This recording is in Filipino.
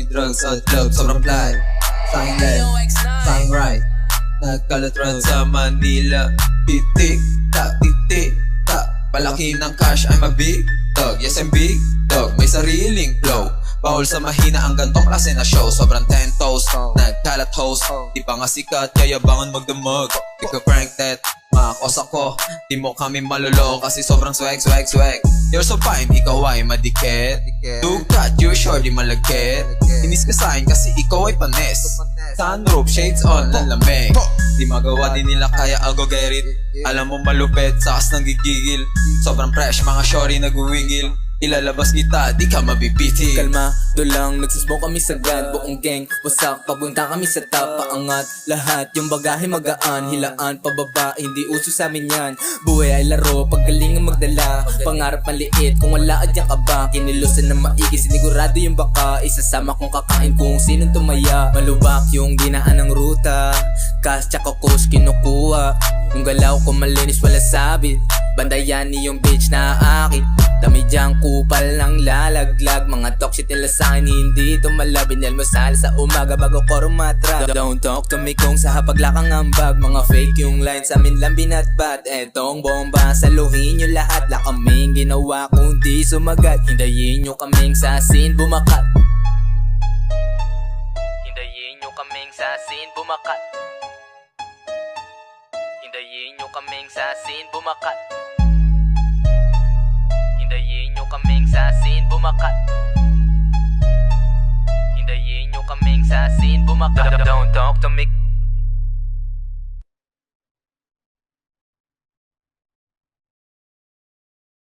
May drugs at club, sobrang fly. Sa'king left, sa'king right. Nagkalatran sa Manila. Titik, tak, titik, tak. Palaki ng cash, I'm a big dog. Yes, I'm big dog, may sariling flow. Bawal sa mahina ang gantong klase na show. Sobrang 10 toes, nagkalat host. Di pa nga sikat, kaya bangon magdamag. Di ka prank that, makakos ako. Di mo kami malolo kasi sobrang swag, swag, swag. You're so fine, ikaw ay madikit. Dukat, you're sure di malagkit. Inis ka sa'kin kasi ikaw ay panis. Sunroof, shades on, lalamig. Di magawa din nila kaya I'll go get it. Alam mo malupit, sakas nang gigigil. Sobrang fresh, mga shorty nagwiwigil. Ilalabas kita, di ka mabibiti. Kalma, do lang, nagsismoke kami sagad. Buong gang, wasak, papunta kami sa top. Paangat, lahat, yung bagahe magaan. Hilaan, pababa, hindi uso sa amin yan. Buhay ay laro, paggaling ang magdala. Pangarap maliit, kung wala adyang ka ba. Kinilusan ng maigi, sinigurado yung baka. Isasama kong kakain kung sinong tumaya. Malubak yung dinaan ng ruta. Cash tsaka coast kinukuha. Yung galaw ko malinis, wala sabit. Bandayan niyong bitch na akin. Dami dyang kupal ng lalaglag. Mga talk shit nila sa'kin, hindi ito malabin. Almusal sa umaga bago ko rumatra. Don't talk to me kung sa hapaglakang ambag. Mga fake yung line sa amin lang binatbat. Etong bomba, saluhin nyo lahat. La kaming ginawa kundi sumagat. Hindayin nyo kaming sa scene bumakat. Hindayin nyo kaming sa scene bumakat. Hindayin nyo kaming sa scene bumakat. Hindayin nyo kaming sa scene bumakat. Hindayin nyo kaming sa scene bumakat. Don't talk to me